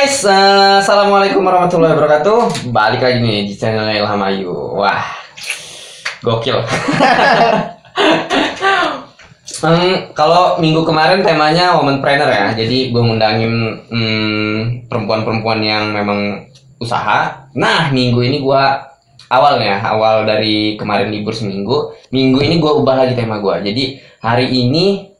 Guys, assalamualaikum warahmatullahi wabarakatuh. Balik lagi nih di channel Ilham Ayu. Wah, gokil. Kalau minggu kemarin temanya womanpreneur ya. Jadi gue ngundangin perempuan-perempuan yang memang usaha. Nah, minggu ini gue awal dari kemarin libur seminggu. Minggu ini gue ubah lagi tema gue. Jadi hari ini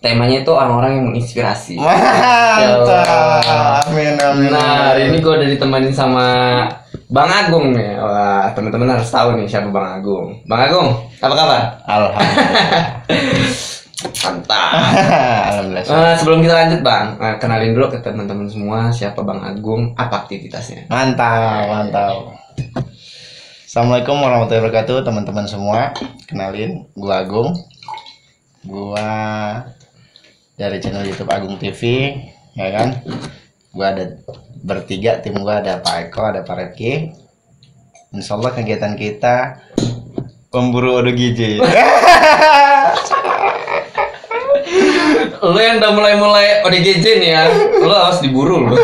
temanya itu orang-orang yang menginspirasi. Mantap. Amin. Nah, hari ini gue udah ditemenin sama Bang Agung nih. Wah, teman-teman harus tahu nih siapa Bang Agung. Bang Agung, apa kabar? Alhamdulillah. Mantap. Alhamdulillah. Sebelum kita lanjut Bang, kenalin dulu ke teman-teman semua siapa Bang Agung, apa aktivitasnya. Mantap. Assalamualaikum warahmatullahi wabarakatuh, teman-teman semua. Kenalin, gua Agung. Gua dari channel YouTube Agung TV, ya kan? Gua ada bertiga, tim gua ada Pak Eko, ada Pak Repki. Insya Allah kegiatan kita pemburu ODGJ. Lu yang udah mulai ODGJ nih ya, lu harus diburu lu.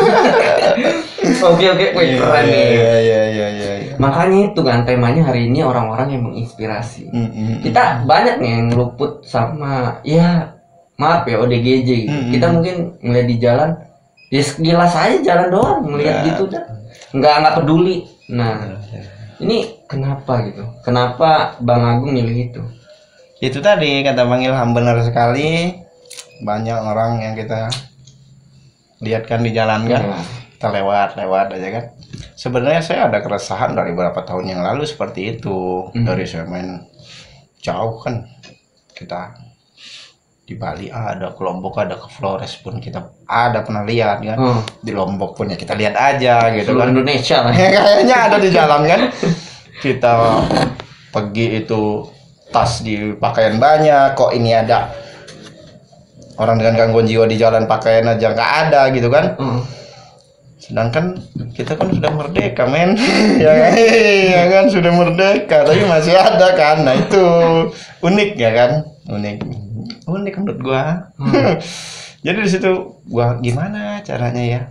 Oke, wih keren nih. Iya. Makanya itu kan temanya hari ini orang-orang yang menginspirasi. Kita banyak nih yang luput sama ya maaf ya ODGJ gitu. Kita mungkin ngeliat di jalan ya sekilas aja jalan doang ngeliat gitu dah. Nggak peduli. Nah, ini kenapa gitu? Kenapa Bang Agung milih itu? Itu tadi kata Bang Ilham, benar sekali. Banyak orang yang kita lihat kan di jalan kan. Kita lewat aja kan. Sebenarnya saya ada keresahan dari beberapa tahun yang lalu seperti itu. Dari saya main jauh kan, kita di Bali ada, ke Lombok ada, ke Flores pun kita ada pernah lihat kan. Di Lombok pun ya kita lihat aja gitu kan. Indonesia lah. Kayaknya ada di jalan kan. Kita pergi itu tas di pakaian banyak, kok ini ada orang dengan gangguan jiwa di jalan pakaian aja nggak ada gitu kan. Sedangkan kita kan sudah merdeka men. ya kan sudah merdeka tapi masih ada kan. Nah itu unik ya kan, unik menurut gua. Jadi di situ gua gimana caranya ya,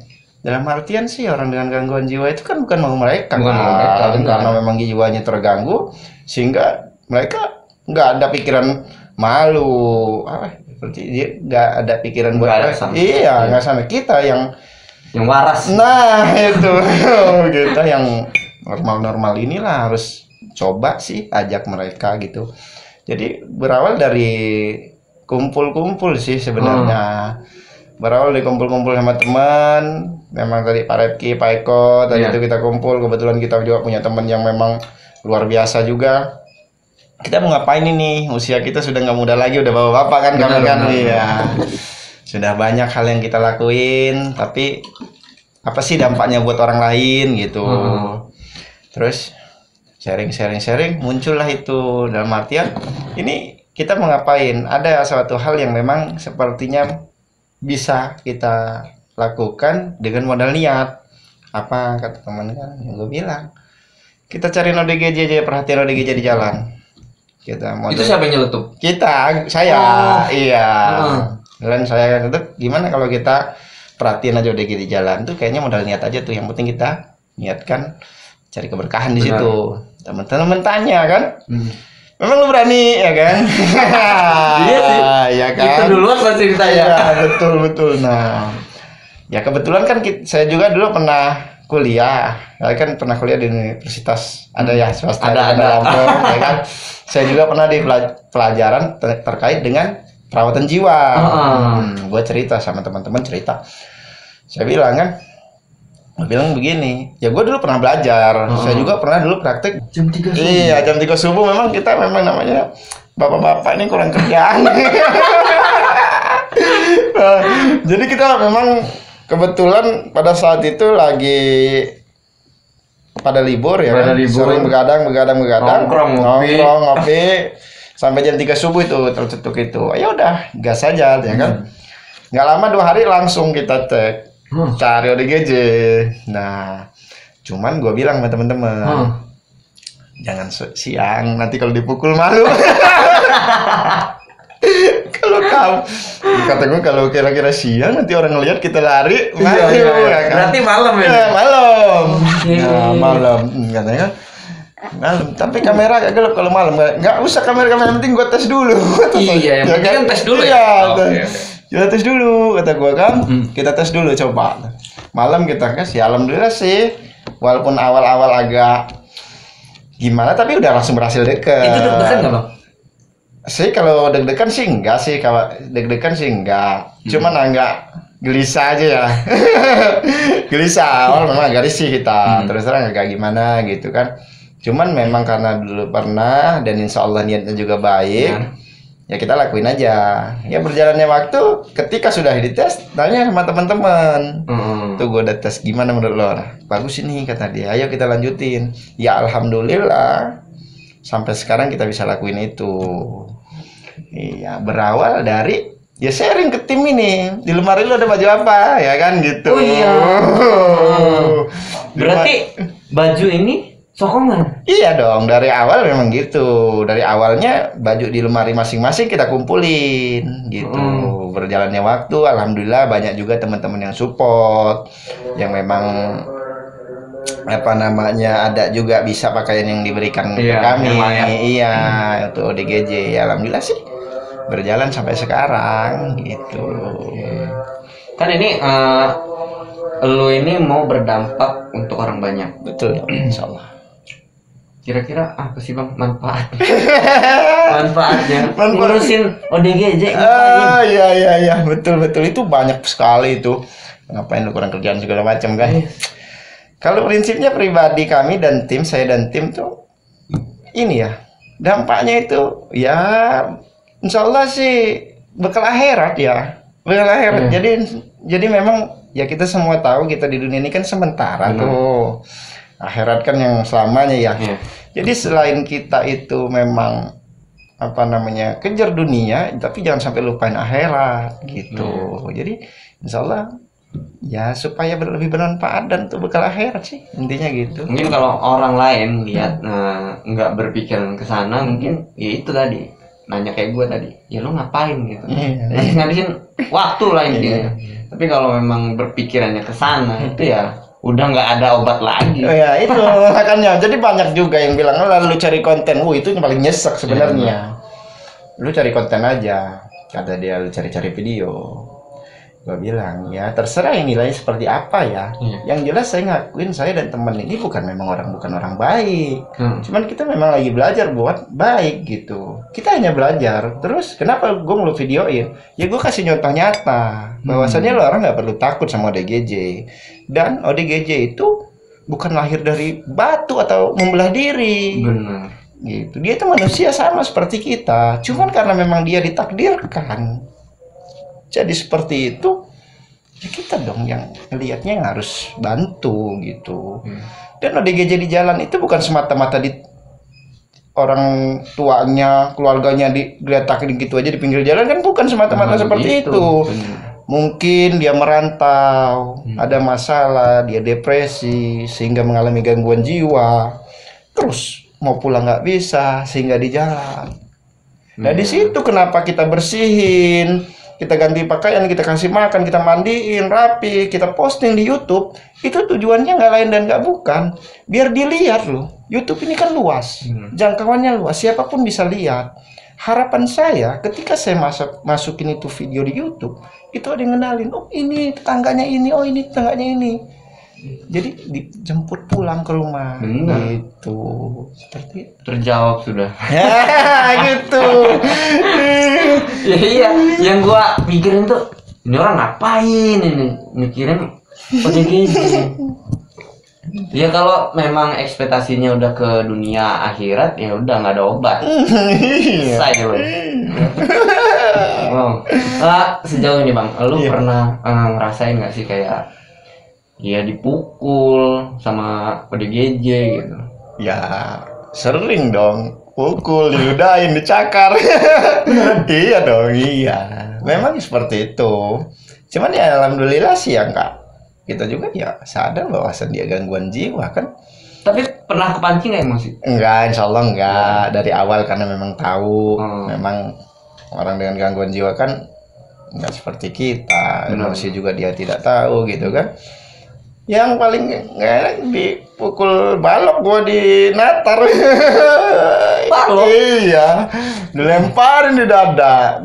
dalam artian sih orang dengan gangguan jiwa itu kan bukan mau mereka karena memang jiwanya terganggu sehingga mereka nggak ada pikiran malu seperti dia nggak ada pikiran buat nggak sama kita yang waras. Nah itu kita yang normal inilah harus coba sih ajak mereka gitu. Jadi berawal dari kumpul sih sebenarnya. Berawal dari kumpul sama teman. Memang tadi Pak Repki, Pak Eko tadi itu kita kumpul. Kebetulan kita juga punya teman yang memang luar biasa juga. Kita mau ngapain ini? Usia kita sudah nggak muda lagi, udah bapak-bapak kan, ya. Sudah banyak hal yang kita lakuin, tapi apa sih dampaknya buat orang lain gitu. Terus sharing, muncullah itu dalam artian ini kita mau ngapain? Ada suatu hal yang memang sepertinya bisa kita lakukan dengan modal niat. Apa kata teman kan? Yang gue bilang, kita cari ODGJ aja, perhatian ODGJ di jalan. Kita modal. Itu siapa yang nyeletuk? Saya. Iya. Dan saya itu gimana kalau kita perhatiin aja ODGJ di jalan tuh kayaknya modal niat aja tuh. Yang penting kita niatkan cari keberkahan di situ. Teman-teman tanya kan? Memang lu berani ya kan? Iya sih. Ya kan? Itu duluan pas ceritanya. Ya, betul. Nah, ya kebetulan kan saya juga dulu pernah kuliah. Ya kan pernah kuliah di universitas ada ya swasta ada Lampung ya kan. Saya juga pernah di pelajaran terkait dengan perawatan jiwa. Gue cerita sama teman-teman cerita. Saya bilang begini, ya gue dulu pernah belajar. Saya juga pernah dulu praktek jam 3 subuh. Iya, jam 3 subuh memang kita memang namanya bapak-bapak ini kurang kerjaan. Jadi kita memang kebetulan pada saat itu lagi pada libur ya kan? Sering begadang nongkrong ngopi sampai jam 3 subuh itu tercetuk itu. Ya udah gas aja ya kan. Nggak lama 2 hari langsung kita cari ODGJ. Nah cuman gue bilang sama temen-temen jangan siang, nanti kalau dipukul malu. Kalau kamu kata gue kalau kira-kira siang nanti orang ngelihat kita lari, Iya. ya kan? Berarti malam ya? Malam. Oke. Nah, malam katanya kan. Malam, tapi kamera agak gelap kalau malam. Nggak usah kamera yang penting gue tes dulu. Iya, yang penting kan tes dulu ya. Iya, Oke. kita tes dulu kata gue kan. Kita tes dulu coba. Malam kita kasih, alhamdulillah sih. Walaupun awal-awal agak gimana, tapi udah langsung berhasil deket. Itu deg-degan nggak bang? Sih kalau deg-degan sih enggak sih, kalau deg-degan sih enggak. Cuman agak gelisah aja ya. Gelisah, awal memang agak risih kita. Terus terang agak gimana gitu kan. Cuman memang karena dulu pernah dan insya Allah niatnya juga baik. Ya kita lakuin aja. Ya berjalannya waktu, ketika sudah dites, tanya sama teman-teman. Tuh gue udah tes, gimana menurut lo? Bagus ini kata dia. Ayo kita lanjutin. Ya alhamdulillah sampai sekarang kita bisa lakuin itu. Iya, berawal dari ya sharing ke tim ini. Di lemari lo ada baju apa? Ya kan gitu. Oh iya. Berarti baju ini sokongan? Iya dong, dari awal memang gitu. Dari awalnya baju di lemari masing-masing kita kumpulin gitu. Berjalannya waktu, alhamdulillah banyak juga teman-teman yang support, yang memang apa namanya ada juga bisa pakaian yang diberikan ke kami. Iya, untuk ODGJ. Ya, alhamdulillah sih berjalan sampai sekarang gitu. Kan ini lu ini mau berdampak untuk orang banyak. Betul, insyaallah. Kira-kira apa sih bang manfaatnya ngurusin ODGJ? Iya betul itu banyak sekali itu. Ngapain lu kurang kerjaan segala macam kan? Kalau prinsipnya pribadi kami dan tim, saya dan tim tuh ini ya dampaknya itu ya insyaallah sih bekal akhirat ya, bekal akhirat. Jadi memang ya kita semua tahu kita di dunia ini kan sementara tuh. Akhirat kan yang selamanya ya. Jadi selain kita itu memang apa namanya kejar dunia, tapi jangan sampai lupain akhirat gitu. Jadi insyaallah ya supaya lebih bermanfaat dan untuk bekal akhirat sih intinya gitu. Mungkin kalau orang lain lihat nggak berpikiran ke sana, mungkin ya itu tadi nanya kayak gue tadi, ya lo ngapain gitu. Ngabisin waktu lah intinya. Tapi kalau memang berpikirannya ke sana itu ya udah nggak ada obat lagi. Oh ya itu makanya. Jadi banyak juga yang bilang lu cari konten, itu yang paling nyesek sebenarnya. Lu cari konten aja, kata dia, lu cari-cari video. Gua bilang ya terserah yang nilainya seperti apa ya. Yang jelas saya ngakuin saya dan teman ini bukan orang baik. Cuman kita memang lagi belajar buat baik gitu. Kita hanya belajar. Terus kenapa gue mau videoin? Ya gue kasih contoh nyata bahwasannya lo orang nggak perlu takut sama ODGJ. Dan ODGJ itu bukan lahir dari batu atau membelah diri. Benar. Gitu. Dia itu manusia sama seperti kita. Cuman karena memang dia ditakdirkan jadi seperti itu, ya kita dong yang ngelihatnya yang harus bantu gitu. Dan ODGJ di jalan itu bukan semata-mata di orang tuanya, keluarganya digeletakin gitu aja di pinggir jalan, kan bukan semata-mata seperti itu. Mungkin dia merantau, ada masalah, dia depresi sehingga mengalami gangguan jiwa, terus mau pulang nggak bisa sehingga di jalan. Nah di situ kenapa kita bersihin, kita ganti pakaian, kita kasih makan, kita mandiin rapi, kita posting di YouTube. Itu tujuannya nggak lain dan nggak bukan biar dilihat loh. YouTube ini kan luas, jangkauannya luas, siapapun bisa lihat. Harapan saya ketika saya masukin itu video di YouTube, itu ada yang ngenalin, oh ini tetangganya ini, oh ini tetangganya ini. Jadi dijemput pulang ke rumah. Gitu. Seperti terjawab sudah. Ya gitu. Ya iya, yang gua pikirin tuh ini orang ngapain ini mikirin ODGJ. Ya kalau memang ekspektasinya udah ke dunia akhirat ya udah nggak ada obat. Saya loh. Wow. Sejauh ini bang, lu pernah ngerasain nggak sih kayak ya dipukul sama ODGJ gitu? Ya sering dong, pukul, diludahin, dicakar. Iya dong, iya. Memang seperti itu. Cuman ya alhamdulillah sih ya enggak. Kita juga ya sadar bahwasan dia gangguan jiwa kan. Tapi pernah kepancing nggak emosi? Enggak, insya Allah enggak. Dari awal karena memang tahu, memang orang dengan gangguan jiwa kan nggak seperti kita, emosi juga dia tidak tahu gitu kan. Yang paling nggak enak dipukul balok gua di Natar. Balok? Iya, dilemparin di dada.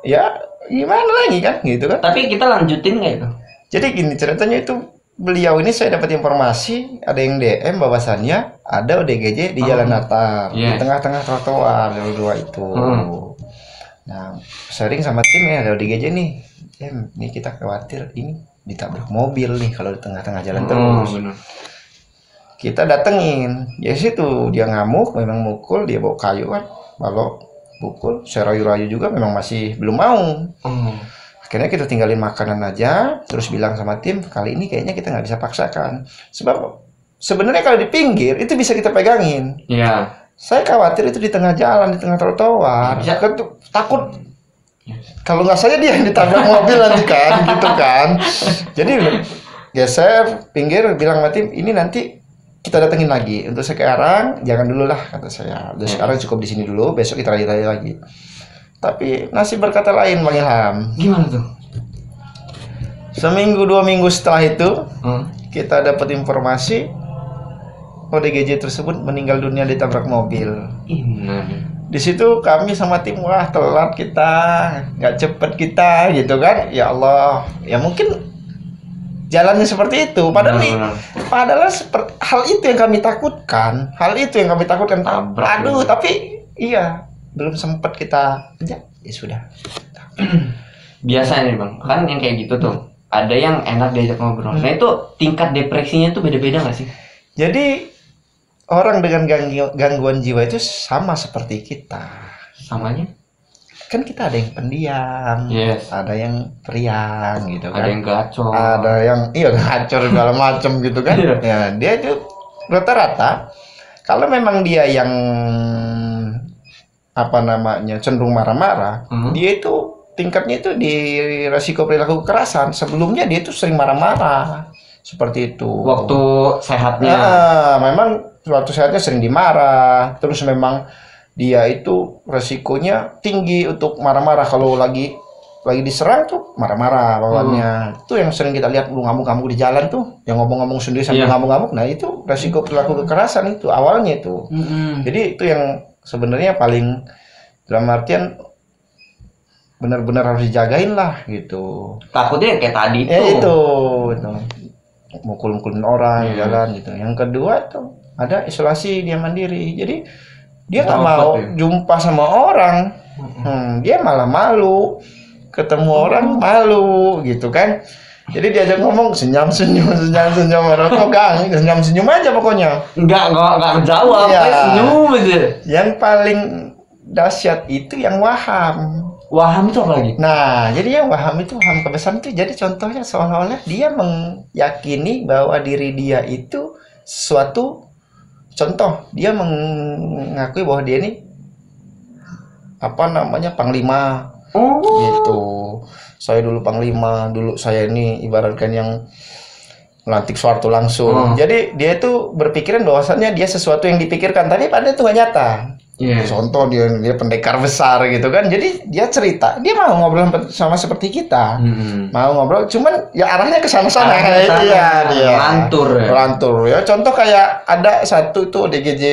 Ya gimana lagi kan gitu kan. Tapi kita lanjutin nggak itu? Jadi gini ceritanya itu, beliau ini saya dapat informasi ada yang DM bahwasannya ada ODGJ di Jalan Natar, di tengah-tengah trotoar dua itu. Nah, sharing sama tim ya, ada ODGJ nih. Nih kita khawatir ini ditabrak mobil nih kalau di tengah-tengah jalan terus. Bener. Kita datengin, ya situ dia ngamuk, memang mukul, dia bawa kayu kan, balok pukul, saya rayu-rayu juga memang masih belum mau. Akhirnya kita tinggalin makanan aja, terus bilang sama tim, kali ini kayaknya kita nggak bisa paksakan. Sebab sebenarnya kalau di pinggir itu bisa kita pegangin. Iya. Saya khawatir itu di tengah jalan, di tengah trotoar. Takut kalau nggak saya dia yang ditabrak mobil nanti kan, gitu kan. Jadi geser pinggir, bilang sama tim, ini nanti kita datengin lagi. Untuk sekarang jangan dulu lah kata saya. Untuk sekarang cukup di sini dulu, besok kita rayu-rayu lagi. Tapi nasib berkata lain Bang Ilham. Gimana tuh? Seminggu 2 minggu setelah itu kita dapat informasi ODGJ tersebut meninggal dunia ditabrak mobil. Di situ kami sama tim, wah telat kita, nggak cepet kita gitu kan. Ya Allah, ya mungkin jalannya seperti itu. Padahal hal itu yang kami takutkan. Tabrak, Aduh, tapi iya belum sempat kita ya sudah. Biasanya Bang, kan yang kayak gitu tuh ada yang enak diajak ngobrol. Nah itu tingkat depresinya tuh beda-beda nggak sih? Jadi orang dengan gangguan jiwa itu sama seperti kita. Samanya? Kan kita ada yang pendiam, ada yang periang gitu kan. Ada yang gacor. Ada yang gacor segala macam gitu kan. Ya, dia itu rata-rata kalau memang dia yang cenderung marah-marah, dia itu tingkatnya itu di resiko perilaku kekerasan. Sebelumnya dia itu sering marah-marah. Seperti itu. Waktu sehatnya. Memang waktu sehatnya sering dimarah. Terus memang dia itu resikonya tinggi untuk marah-marah. Kalau lagi diserang tuh marah-marah bawaannya. Itu yang sering kita lihat ngamuk-ngamuk di jalan tuh, yang ngomong-ngomong sendiri sambil ngamuk-ngamuk. Nah itu resiko perilaku kekerasan itu awalnya itu. Jadi itu yang sebenarnya paling dalam artian benar-benar harus dijagain lah gitu. Takutnya kayak tadi itu mukul-mukulin orang di jalan gitu. Yang kedua tuh ada isolasi dia mandiri. Jadi dia nggak mau jumpa sama orang. Dia malah malu. Ketemu orang malu gitu kan. Jadi diajak ngomong senyum-senyum orang kok senyum-senyum aja pokoknya. Enggak menjawab, senyum aja. Yang paling dahsyat itu yang waham. Waham itu apa lagi? Nah, jadi yang waham itu, waham kebesaran itu jadi contohnya seolah-olah dia meyakini bahwa diri dia itu suatu contoh. Dia mengakui bahwa dia ini panglima. Gitu. Saya dulu panglima, dulu saya ini ibaratkan yang melantik Soeharto langsung. Jadi dia itu berpikiran bahwasannya dia sesuatu yang dipikirkan, tapi padahal itu nggak nyata. Contoh dia pendekar besar gitu kan. Jadi dia cerita, dia mau ngobrol sama seperti kita. Mau ngobrol, cuman ya arahnya ke sana-sana. Iya, dia lantur ya. Contoh kayak ada satu tuh ODGJ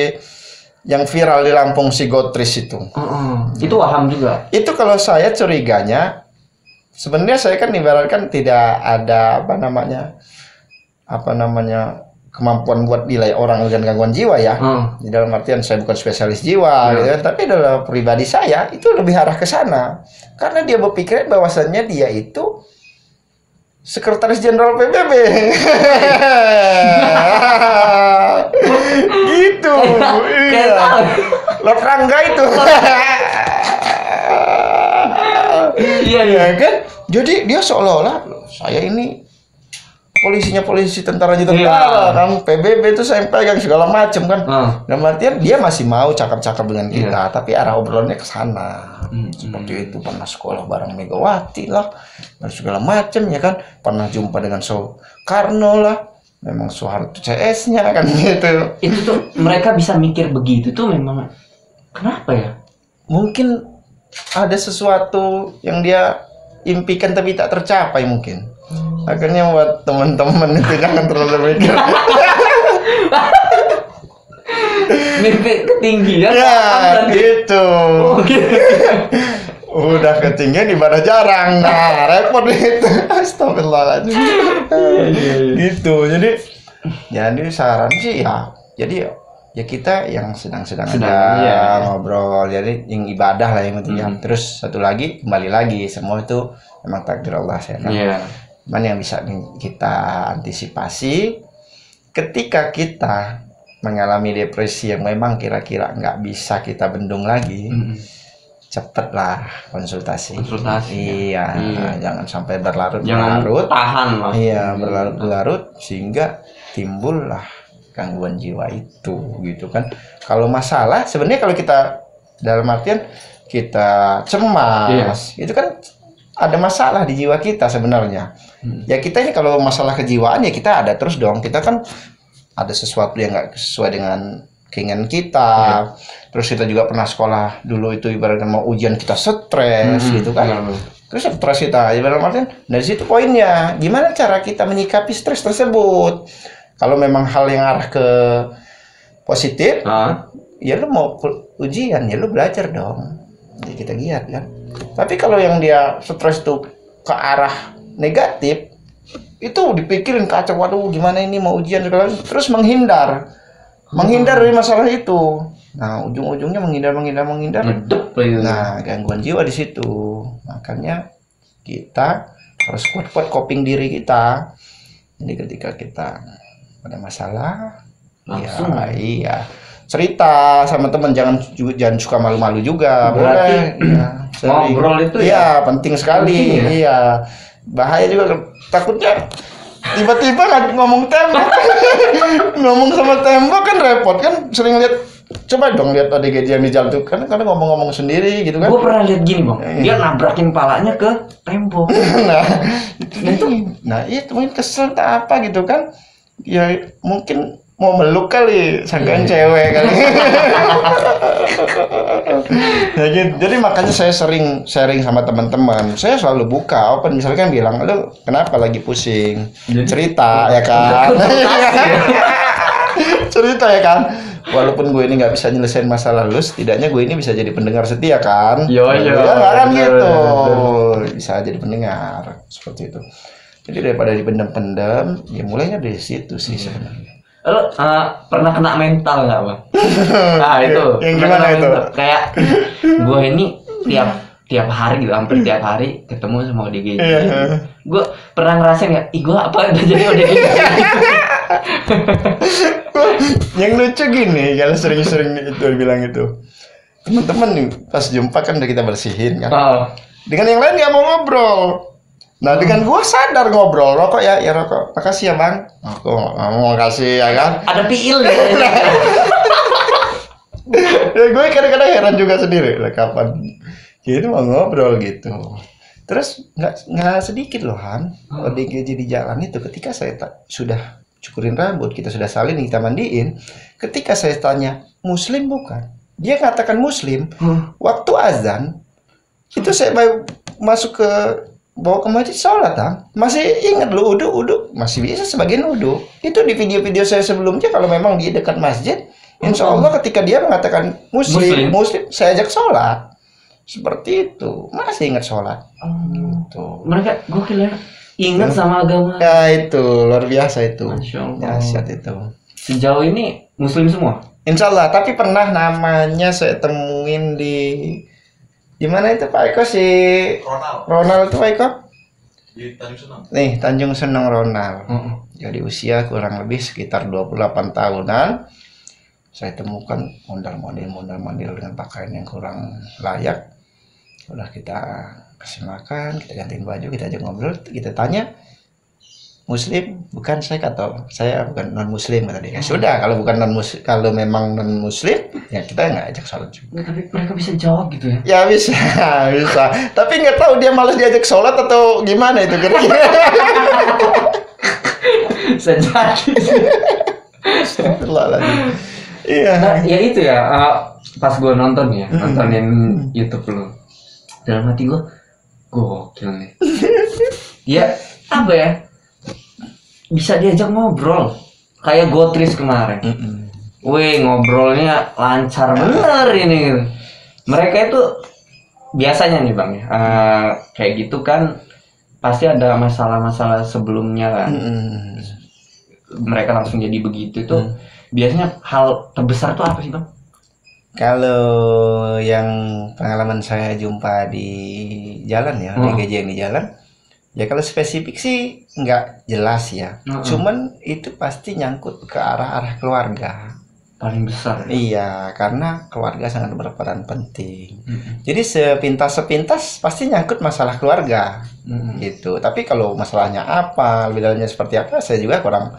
yang viral di Lampung, si Gotris itu. Itu waham juga. Itu kalau saya curiganya, sebenarnya saya kan ibaratkan tidak ada kemampuan buat nilai orang dengan gangguan jiwa ya. Di dalam artian saya bukan spesialis jiwa, gitu kan. Tapi dalam pribadi saya itu lebih arah ke sana. Karena dia berpikir bahwasannya dia itu Sekretaris Jenderal PBB. Gitu. Iya. Lord Rangga itu. Iya kan? Jadi dia seolah-olah saya ini polisi tentara kan, PBB itu saya pegang segala macam kan. Dalam artian dia masih mau cakap-cakap dengan kita, tapi arah obrolannya ke sana. Seperti itu, pernah sekolah bareng Megawati lah, dan segala macam ya kan. Pernah jumpa dengan Soekarno lah, memang Soeharto CS-nya kan gitu. Itu tuh mereka bisa mikir begitu tuh memang kenapa ya? Mungkin ada sesuatu yang dia impikan tapi tak tercapai mungkin. Akhirnya buat teman-teman itu jangan terlalu mikir. Mimpi ketinggian. Ya, gitu. Udah ketinggian ibadah jarang. Nah, repot itu. Astagfirullahaladzim. Gitu. Jadi saran sih ya. Jadi ya kita yang sedang-sedang aja ngobrol. Jadi yang ibadah lah yang penting. Terus satu lagi, kembali lagi, semua itu memang takdir Allah ya kan. Cuman yang bisa kita antisipasi ketika kita mengalami depresi yang memang kira-kira nggak bisa kita bendung lagi, cepatlah konsultasi. Iya, jangan sampai berlarut-larut. Tahan lah. Iya, berlarut-larut sehingga timbullah gangguan jiwa itu, gitu kan. Kalau masalah sebenarnya kalau kita dalam artian kita cemas, itu kan ada masalah di jiwa kita sebenarnya. Ya kita ini kalau masalah kejiwaan ya kita ada terus dong. Kita kan ada sesuatu yang nggak sesuai dengan keinginan kita. Terus kita juga pernah sekolah dulu itu ibaratnya mau ujian kita stres gitu kan. Terus stres kita ibaratnya dari situ poinnya. Gimana cara kita menyikapi stres tersebut? Kalau memang hal yang arah ke positif, ya lu mau ujian ya lu belajar dong. Jadi kita giat kan. Tapi kalau yang dia stres itu ke arah negatif, itu dipikirin kacau, waduh gimana ini mau ujian segala, terus menghindar dari masalah itu. Nah ujung-ujungnya menghindar. Nah gangguan jiwa di situ. Makanya kita harus kuat-kuat coping diri kita. Jadi ketika kita ada masalah, langsung iya cerita sama teman, jangan suka malu-malu juga. Berarti ngobrol itu ya penting sekali. Iya. Bahaya juga, takutnya tiba-tiba ngomong tembok. Ngomong sama tembok kan repot kan. Sering lihat, coba dong lihat ODGJ yang di jalan tuh kan kadang ngomong-ngomong sendiri gitu kan. Gue pernah lihat gini bang, dia nabrakin palanya ke tembok. Nah itu mungkin kesel tak apa gitu kan. Ya mungkin mau meluk kali, sangkaan cewek kali. Ya gitu. Jadi makanya saya sering sharing sama teman-teman. Saya selalu buka open, misalkan bilang, "Lu kenapa lagi pusing?" Cerita ya kan. Cerita ya kan. Walaupun gue ini nggak bisa nyelesain masalah lu, setidaknya gue ini bisa jadi pendengar setia kan. Ya kan gitu. Bisa jadi pendengar seperti itu. Jadi daripada dipendam-pendam, ya mulainya dari situ sih sebenarnya. Lo pernah kena mental nggak bang? Nah itu. Yang gimana itu? Kayak gue ini tiap hari gitu, hampir tiap hari ketemu sama ODGJ. Gue pernah ngerasain nggak? Gue apa udah jadi ODGJ? Yang lucu gini, kalau sering-sering itu bilang itu, teman-teman nih pas jumpa kan udah kita bersihin kan. Dengan yang lain nggak mau ngobrol. Nah dengan gue sadar ngobrol, rokok ya rokok, makasih ya bang. Aku mau kasih ya kan. Ada piil ya. Ya gue kadang-kadang heran juga sendiri, lah kapan gitu mau ngobrol gitu. Terus nggak sedikit loh Han, ODGJ di jalan itu ketika saya sudah cukurin rambut, kita sudah salin, kita mandiin. Ketika saya tanya Muslim bukan, dia katakan Muslim. Waktu azan itu saya masuk ke bawa ke masjid sholat, masih ingat lu uduk masih bisa sebagian uduk. Itu di video-video saya sebelumnya kalau memang di dekat masjid, insya Allah ketika dia mengatakan muslim, saya ajak sholat. Seperti itu, masih ingat sholat. Gitu. Mereka gokil ya, ingat sama agama. Ya itu luar biasa itu. Dahsyat itu. Sejauh ini muslim semua? Insya Allah, tapi pernah namanya saya temuin di mana itu Pak Eko si Ronald itu Pak Eko? Di Tanjung Senang. Nih Tanjung Senang Ronald. Jadi usia kurang lebih sekitar 28 tahunan. Saya temukan mondar-mandir dengan pakaian yang kurang layak. Udah kita kasih makan, kita gantiin baju, kita ajak ngobrol, kita tanya Muslim bukan, saya kata saya bukan non Muslim kata dia. Sudah kalau bukan non Muslim, kalau memang non Muslim ya kita nggak ajak sholat juga. Tapi mereka bisa jawab gitu ya? Ya bisa. Tapi nggak tahu dia malas diajak sholat atau gimana itu kira-kira. Sejati. Iya. Nah, ya itu ya. Pas gue nontonin YouTube lu, dalam hati gue gokil nih. Ya apa ya, bisa diajak ngobrol kayak Gotris kemarin. Wih, ngobrolnya lancar bener ini gitu. Mereka itu biasanya nih Bang ya, kayak gitu kan pasti ada masalah-masalah sebelumnya kan. Mereka langsung jadi begitu itu. Biasanya hal terbesar tuh apa sih Bang? Kalau yang pengalaman saya jumpa di jalan ya, ODGJ yang di jalan, ya kalau spesifik sih nggak jelas ya. Cuman itu pasti nyangkut ke arah keluarga. Paling besar. Iya, karena keluarga sangat berperan penting. Jadi sepintas pasti nyangkut masalah keluarga, gitu. Tapi kalau masalahnya apa, lebih dalamnya seperti apa, saya juga kurang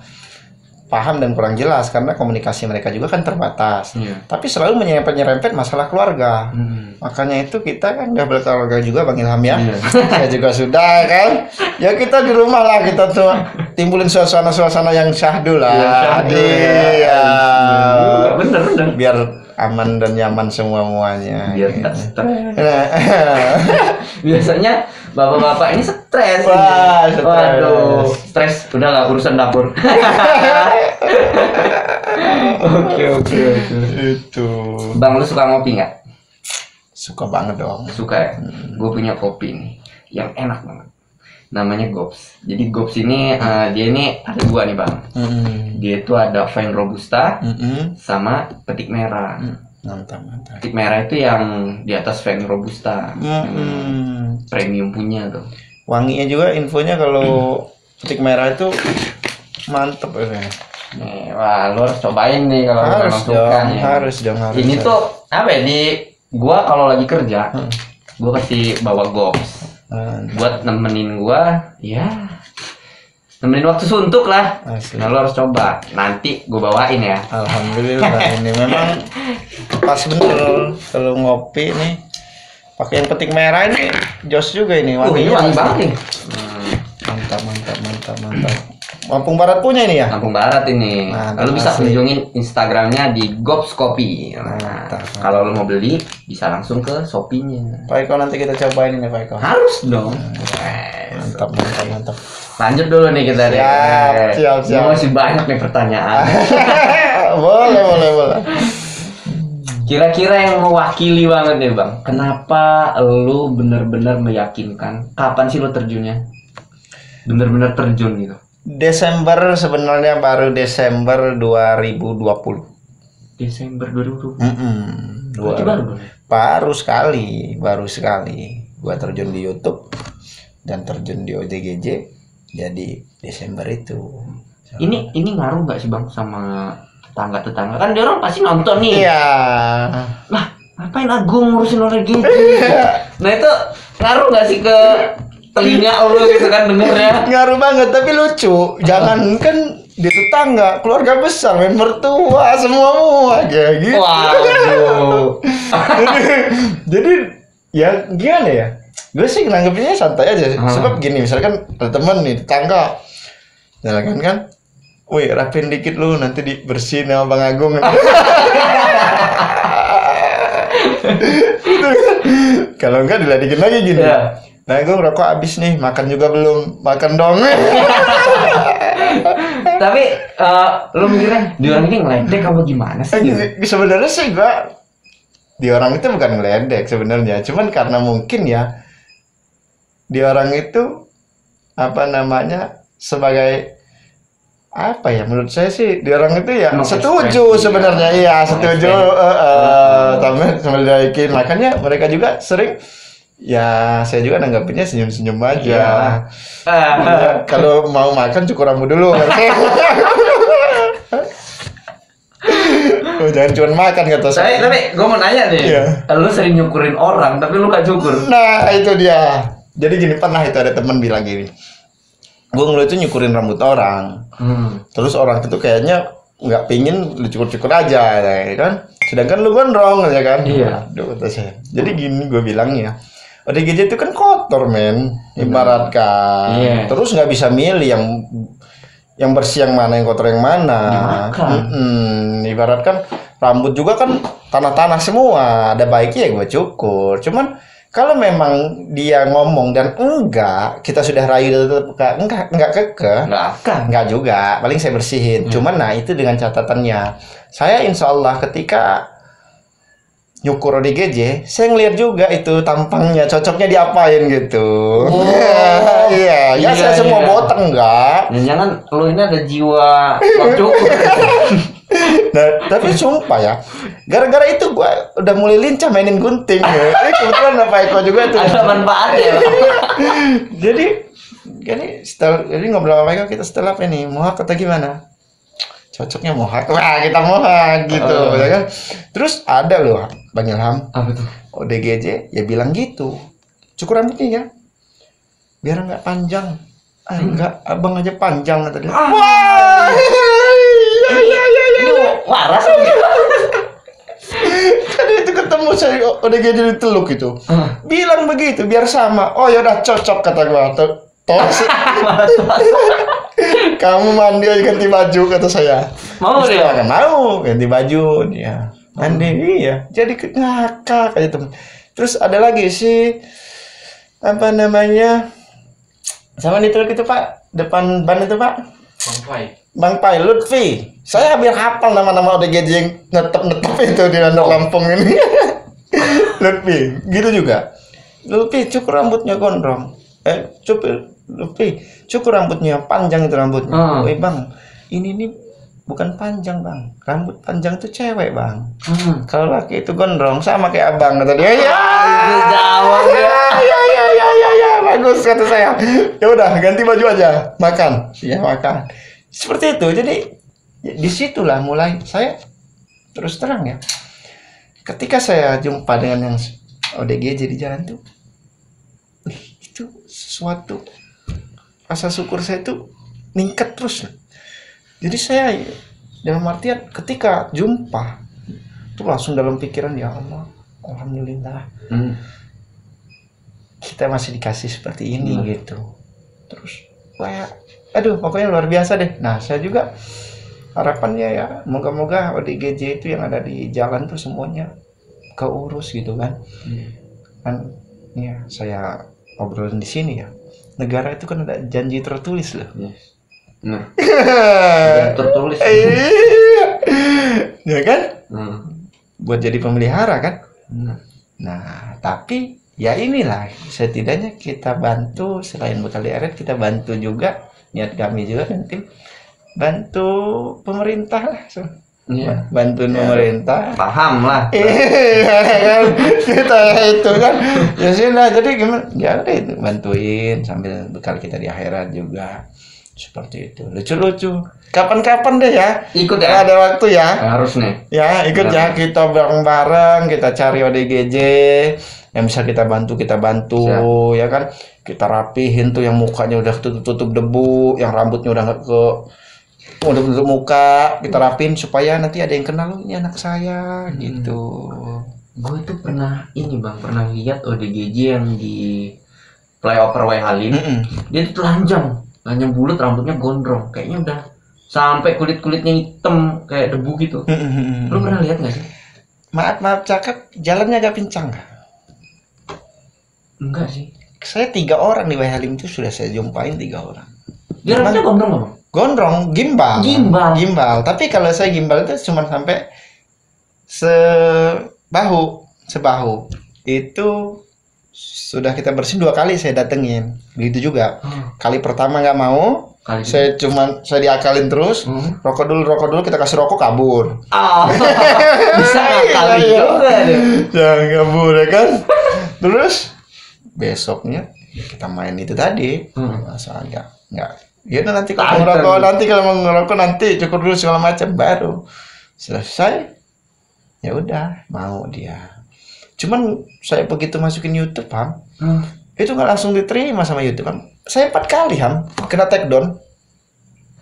paham dan kurang jelas karena komunikasi mereka juga kan terbatas. Tapi selalu menyerempet masalah keluarga. Makanya itu kita kan udah berkeluarga juga Bang Ilham ya. Saya juga sudah kan. Ya kita di rumah lah kita tuh timbulin suasana-suasana yang syahdu lah. Iya. Bener. Biar aman dan nyaman semuanya. Biar gitu. tak stres. Biasanya bapak-bapak ini stres. Wah, stres. Waduh, stres. Udahlah urusan dapur. Oke. Itu. Bang, lu suka ngopi nggak? Suka banget dong. Suka ya. Gue punya kopi nih yang enak banget. Namanya Gops. Jadi Gops ini dia ini ada dua nih Bang. Dia itu ada Vine Robusta sama petik merah. Mantap. Petik merah itu yang di atas Vine Robusta. Premium punya tuh. Wanginya juga infonya kalau petik merah itu mantep ya. Nih, wah lu harus cobain nih kalau harus memang suka ya. Harus. Ini tuh apa ya, di gua kalau lagi kerja, gua pasti bawa Gops. Buat nemenin gua, ya nemenin waktu suntuk lah. Asli. Nah, lo harus coba. Nanti gua bawain ya. Alhamdulillah ini memang pas bener kalau ngopi nih pakai yang petik merah ini jos juga ini Ini wangi banget nih. Mantap. Lampung Barat punya ini ya? Lampung Barat ini. Mantap, Lalu bisa asli. kunjungin Instagramnya di Gops Kopi. Nah, kalau lo mau beli bisa langsung ke Shopee-nya. Pak Eko nanti kita cobain ini Pak Eko. Harus dong. Mantap. Lanjut dulu nih kita deh. Siap. Masih banyak nih pertanyaan. boleh. Kira-kira yang mewakili banget nih Bang. Kenapa lu bener-bener meyakinkan? Kapan sih lu terjunnya? Bener-bener terjun gitu. Desember sebenarnya baru Desember 2020. Desember 2020. Berarti baru sekali. Gua terjun di YouTube dan terjun di ODGJ. Jadi Desember itu. Ini ngaruh nggak sih Bang sama tetangga-tetangga? Kan dia orang pasti nonton nih. Iya. Lah, ngapain Agung ngurusin orang gitu? Nah itu ngaruh nggak sih ke telinga lu gitu kan dengernya? Ngaruh banget, tapi lucu. Jangan kan di tetangga, keluarga besar, mertua, semua kayak gitu. Waduh. Jadi ya gimana ya? Gue sih nanggepinnya santai aja. Sebab gini, misalkan ada teman nih tetangga, jalan kan, wih rapin dikit lu nanti dibersihin sama Bang Agung. Kalau enggak diledekin lagi gini. Yeah. Nah, gue rokok habis nih, makan juga belum, makan dong. Tapi lu mikirnya di orang ini ngeledek apa gimana sih? Sebenarnya sih gue di orang itu bukan ngeledek sebenarnya, cuman karena mungkin ya di orang itu apa namanya sebagai apa ya, menurut saya sih di orang itu ya setuju sebenarnya, iya setuju, sambil naikin, makanya mereka juga sering. Ya, saya juga nanggapinnya senyum-senyum aja. Kalau mau makan cukur rambut dulu. Jangan cuma makan kata saya. Tapi gue mau nanya nih. Lu sering nyukurin orang, tapi lu gak cukur. Nah, itu dia. Jadi gini, pernah itu ada teman bilang gini. Gue ngeliat itu nyukurin rambut orang. Terus orang itu kayaknya nggak pingin lu cukur-cukur aja, ya kan? Sedangkan lu gondrong, ya kan? Iya. Aduh, kata saya. Jadi gini gue bilangnya. ODGJ itu kan kotor men, ibaratkan. Terus nggak bisa milih yang bersih yang mana, yang kotor yang mana. Ibaratkan rambut juga kan tanah-tanah semua. Ada baiknya ya gue cukur. Cuman Kalau memang dia ngomong dan enggak, kita sudah rayu tetap enggak kekeh, enggak juga. Paling saya bersihin. Cuman nah itu dengan catatannya. Saya insya Allah ketika nyukur ODGJ, saya ngeliat juga itu tampangnya, cocoknya diapain gitu. Iya, saya semua botak enggak. Jangan lu ini ada jiwa cukur. Nah, tapi sumpah ya, gara-gara itu gua udah mulai lincah mainin gunting. Kebetulan Pak Eko juga tuh. Ada manfaatnya. jadi ngobrol sama Eko, kita setelah apa nih? Mohak atau gimana? Cocoknya mohak. Wah, kita mohak gitu, ya kan? Terus ada loh Bang Ilham. Apa tuh? ODGJ ya bilang gitu. Cukur rambutnya ya. Biar enggak panjang. Enggak, abang aja panjang kata dia. Wah. Ini waras. Tadi itu ketemu saya ODGJ di Teluk itu. Bilang begitu biar sama. Oh ya udah cocok kata gua. Tos. Kamu mandi aja ganti baju kata saya. Mau dia? Kan mau ganti baju dia. Mandi iya. Jadi ngakak aja temen. Terus ada lagi sih apa namanya? Sama di Teluk itu Pak, depan ban itu Pak. Bang Pai Lutfi. Saya hampir hafal nama-nama ODGJ yang netep-netep itu di Bandar Lampung ini. Lutfi, gitu juga. Lutfi cukur rambutnya gondrong. Lutfi cukur rambutnya panjang itu rambutnya. Woi Bang, ini nih bukan panjang Bang. Rambut panjang itu cewek Bang. Kalau laki itu gondrong sama kayak abang kata dia. Ya. Jawab ya. Ya, bagus kata saya. Ya udah ganti baju aja, makan. Ya makan. Seperti itu. Jadi disitulah mulai saya terus terang ya. Ketika saya jumpa dengan yang ODGJ di jalan tuh, itu sesuatu rasa syukur saya tuh ningkat terus. Jadi saya dalam artian ketika jumpa tuh langsung dalam pikiran ya Allah, alhamdulillah. Kita masih dikasih seperti ini gitu. Terus kayak aduh pokoknya luar biasa deh. Nah saya juga harapannya ya moga-moga ODGJ itu yang ada di jalan tuh semuanya keurus gitu kan. Kan ya saya obrolin di sini ya, negara itu kan ada janji tertulis loh. Nah, tertulis ya kan, buat jadi pemelihara kan. Nah tapi ya inilah setidaknya kita bantu, selain bekal diaret kita bantu juga, niat kami juga nanti bantu pemerintah lah. Bantu pemerintah, paham lah. Kan kita itu kan ya sudah, jadi gimana ya udah itu bantuin sambil bekal kita di akhirat juga seperti itu. Lucu-lucu kapan-kapan deh ya, ikut ya, ada waktu ya, harus nih ya ikut ya, kita bareng-bareng kita cari ODGJ yang bisa kita bantu ya kan, kita rapihin tuh yang mukanya udah tutup debu, yang rambutnya udah nggak udah bentuk muka, kita rapiin supaya nanti ada yang kenal ini anak saya gitu. Gue tuh pernah pernah lihat ODGJ yang di flyover W Halim. Dia tuh telanjang bulat, rambutnya gondrong, kayaknya udah sampai kulitnya hitam kayak debu gitu. Lu pernah lihat nggak sih? Maaf cakap, jalannya agak pincang nggak? Enggak sih. Saya 3 orang di W Halim itu sudah saya jumpain 3 orang. Dia rambutnya gondrong nggak, Bang? Gondrong, gimbal. Tapi kalau saya gimbal itu cuma sampai sebahu. Itu sudah kita bersihin 2 kali saya datengin. Begitu juga. Kali pertama nggak mau. Saya diakalin terus. Rokok dulu kita kasih rokok kabur. Bisa ngakali juga deh. Jangan kabur ya kan. Terus besoknya kita main itu tadi. Masa enggak. Gitu nanti kalau mau ngerokok nanti cukur dulu segala macam, baru selesai ya udah mau dia. Cuman saya begitu masukin YouTube itu nggak langsung diterima sama YouTube saya 4 kali kena take down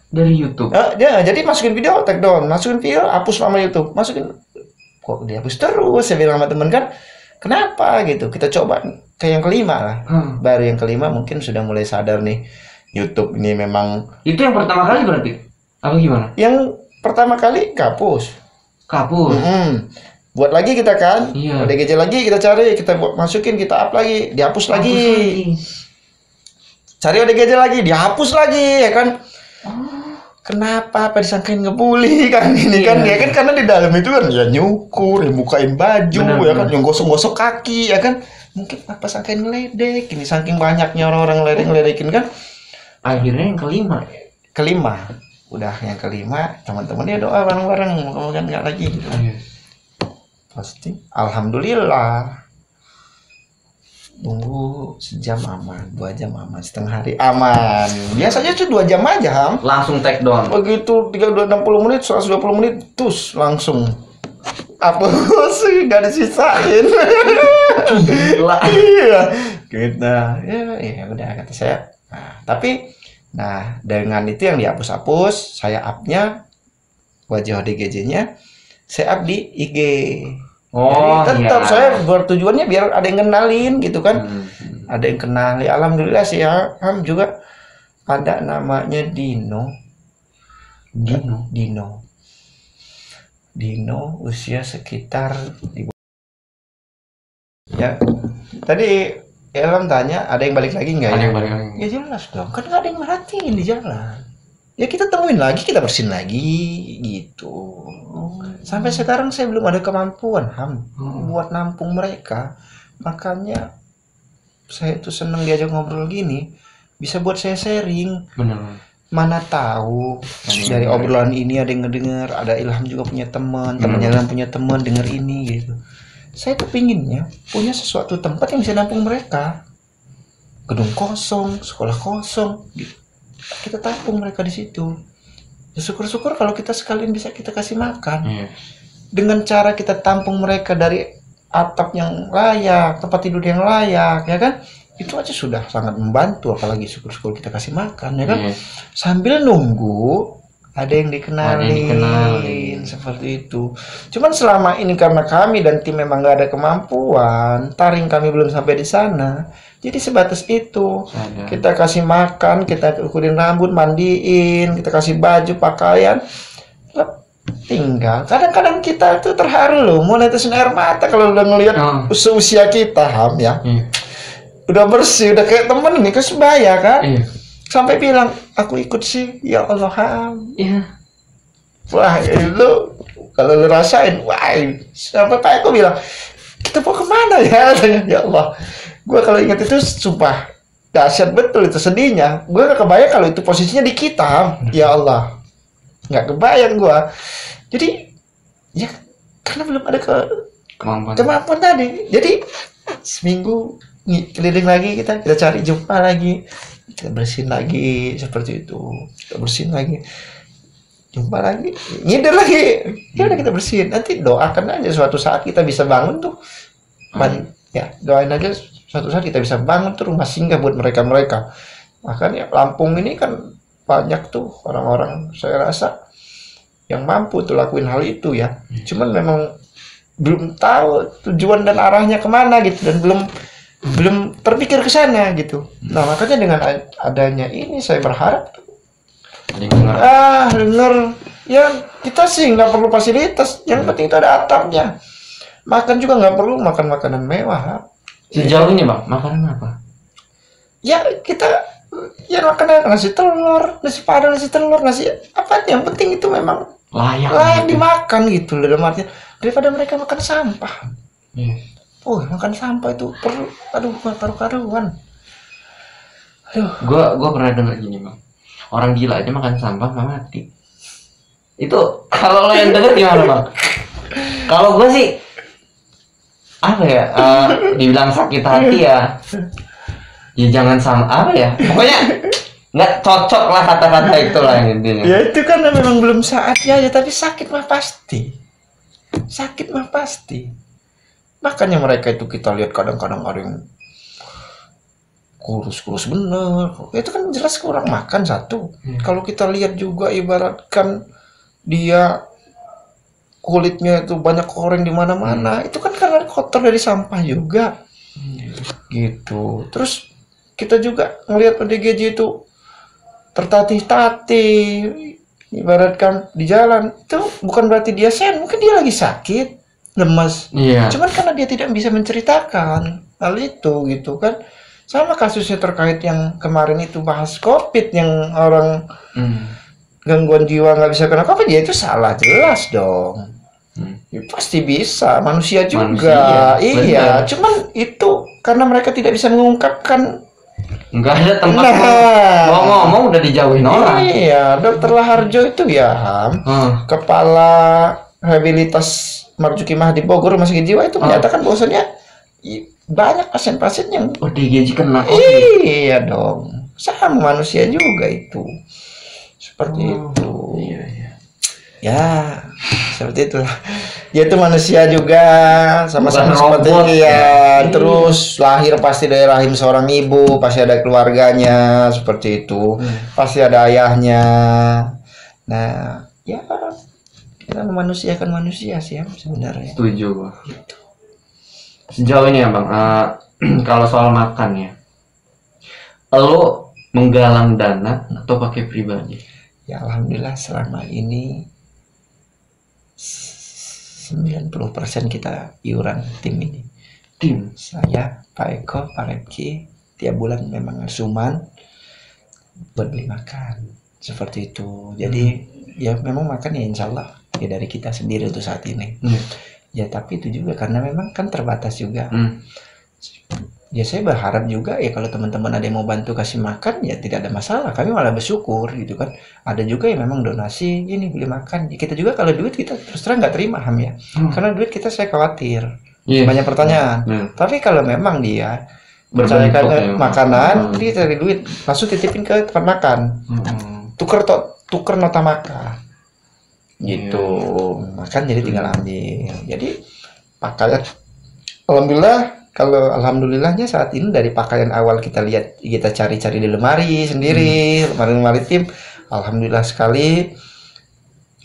dari YouTube. Ya jadi masukin video take down, masukin video hapus sama YouTube, masukin kok dihapus terus. Saya bilang sama temen kan, kenapa gitu, kita coba ke yang kelima lah. Baru yang kelima mungkin sudah mulai sadar nih, YouTube ini memang. Itu yang pertama kali berarti? Apa gimana? Yang pertama kali kapus. buat lagi kita kan, Iya. ODGJ lagi kita cari, kita masukin, kita up lagi, dihapus lagi. Cari ODGJ lagi, dihapus lagi, ya kan? Kenapa? Apa disangkain ngebully kan ini kan? Ya kan karena di dalam itu kan ya nyukur, ya bukain baju, ya kan, yang gosok-gosok kaki, ya kan? Mungkin apa sangkain ngeledek, ini saking banyaknya orang-orang ngeledekin kan? Akhirnya yang kelima. Udah yang kelima, teman-teman ya doa bareng-bareng, mudah-mudahan nggak lagi. Gitu. Pasti, alhamdulillah. Tunggu sejam aman, 2 jam aman, setengah hari aman. Biasanya tuh 2 jam aja, Ham. Langsung take down. Begitu 60 menit, 120 menit, terus langsung hapus sih, gak disisain. Gila. Iya, kita ya udah kata saya. Nah, dengan itu yang dihapus-hapus, saya up-nya wajah ODGJ-nya, saya up di IG. Jadi tetap saya bertujuannya biar ada yang kenalin gitu kan. Ada yang kenali. Alhamdulillah sih ya, Ham juga ada namanya Dino, usia sekitar ya. Tadi Ilham tanya ada yang balik lagi nggak? Ada yang balik lagi. Ya jelas dong, kan nggak ada yang merhatiin di jalan. Ya kita temuin lagi, kita bersihin lagi gitu. Sampai sekarang saya belum ada kemampuan, Ham, buat nampung mereka. Makanya saya tuh seneng diajak ngobrol gini, bisa buat saya sharing. Benar. Mana tahu dari obrolan ini ada yang ngedenger, ada Ilham juga punya teman, temannya Ilham punya teman denger ini gitu. Saya kepinginnya punya sesuatu tempat yang bisa nampung mereka. Gedung kosong, sekolah kosong, gitu. Kita tampung mereka di situ. Ya syukur-syukur kalau kita sekalian bisa kita kasih makan. Dengan cara kita tampung mereka dari atap yang layak, tempat tidur yang layak, ya kan? Itu aja sudah sangat membantu, apalagi syukur-syukur kita kasih makan, ya kan? Sambil nunggu ada yang dikenalin seperti itu. Cuman selama ini karena kami dan tim memang nggak ada kemampuan, taring kami belum sampai di sana. Jadi sebatas itu. Kita kasih makan, kita ukurin rambut, mandiin, kita kasih baju, pakaian. Tinggal. Kadang-kadang kita tuh terharu loh, mau netesin air mata kalau udah ngelihat usia kita, Ham ya. Udah bersih, udah kayak temen nih, ke sebaya kan. Sampai bilang, aku ikut sih, ya Allah, Ham. Wah, itu kalau lu rasain, wah, sampai Pak Eko bilang, kita mau kemana ya? Ya Allah. Gue kalau ingat itu sumpah dahsyat betul itu sedihnya. Gue gak kebayang kalau itu posisinya di kita. Ya Allah, gak kebayang gue. Jadi ya karena belum ada kemampuan tadi. Jadi seminggu keliling lagi, kita cari jumpa lagi, kita bersihin lagi seperti itu, kita bersihin lagi, jumpa lagi, ngider lagi, ya udah kita bersihin. Nanti doakan aja suatu saat kita bisa bangun tuh, ya doain aja suatu saat kita bisa bangun tuh rumah singgah buat mereka. Makanya Lampung ini kan banyak tuh orang-orang, saya rasa yang mampu tuh lakuin hal itu ya. Cuman memang belum tahu tujuan dan arahnya kemana gitu, dan belum terpikir ke sana gitu. Nah makanya dengan adanya ini saya berharap denger ya, kita sih nggak perlu fasilitas, yang penting itu ada atapnya. Makan juga nggak perlu makan makanan mewah. Sejauh ini Bang, makanan apa? Ya kita ya makan nasi telur, nasi padang, nasi telur, nasi apa, yang penting itu memang layak gitu dimakan gitu. Dalam artian daripada mereka makan sampah. Makan sampah itu perlu, karu-karuan. Gua pernah dengar gini Bang, orang gila aja makan sampah mati. Itu kalau lo yang denger gimana Bang? Kalau gua sih apa ya, dibilang sakit hati ya jangan sama apa ya, pokoknya nggak cocok lah kata-kata itulah intinya. Ya itu karena memang belum saatnya aja, tapi sakit mah pasti. Makanya mereka itu kita lihat kadang-kadang ada yang kurus bener, itu kan jelas kurang makan satu. Kalau kita lihat juga ibaratkan dia kulitnya itu banyak koreng di mana-mana, itu kan karena kotor dari sampah juga. Gitu. Terus kita juga ngelihat ODGJ itu tertatih-tatih, ibaratkan di jalan, itu bukan berarti dia sen, mungkin dia lagi sakit. lemas. Iya. Cuman karena dia tidak bisa menceritakan hal itu gitu kan. Sama kasusnya terkait yang kemarin itu bahas COVID yang orang gangguan jiwa nggak bisa kena COVID, ya itu salah jelas dong. Ya, pasti bisa, manusia juga. Iya, bener. Cuman itu karena mereka tidak bisa mengungkapkan. Nggak ada tempat mau ngomong udah dijauhin orang. Iya, Dokter Laharjo itu ya kepala rehabilitas Marzuki Mahdi Bogor Rumah Sakit Jiwa itu menyatakan bahwasannya banyak pasien-pasien yang ODGJ kena. Iya dong, sama manusia juga itu. Seperti itu. Iya. Ya, seperti itulah. Dia itu manusia juga, sama-sama seperti ya. Terus lahir pasti dari rahim seorang ibu, pasti ada keluarganya, seperti itu. Pasti ada ayahnya. Nah, ya kita memanusiakan manusia sih ya sebenarnya. Setuju, Bang. Gitu. Sejauh ini ya, Bang, kalau soal makan ya, lo menggalang dana atau pakai pribadi? Ya alhamdulillah selama ini 90% kita iuran tim ini. Tim saya, Pak Eko, Pak Repki tiap bulan memang suman buat beli makan seperti itu. Jadi ya memang makan ya insya Allah ya dari kita sendiri untuk saat ini. Ya tapi itu juga karena memang kan terbatas juga. Ya saya berharap juga ya kalau teman-teman ada yang mau bantu kasih makan ya tidak ada masalah, kami malah bersyukur gitu kan. Ada juga yang memang donasi ini beli makan ya, kita juga kalau duit kita terus terang nggak terima Ham ya, karena duit kita saya khawatir banyak pertanyaan. Tapi kalau memang dia bercayakan makanan dia cari duit langsung titipin ke tempat makan, tuker nota makan gitu, makan jadi tinggal ambil. Jadi pakaian alhamdulillah. Kalau alhamdulillahnya saat ini dari pakaian awal kita lihat, kita cari-cari di lemari sendiri, lemari tim, alhamdulillah sekali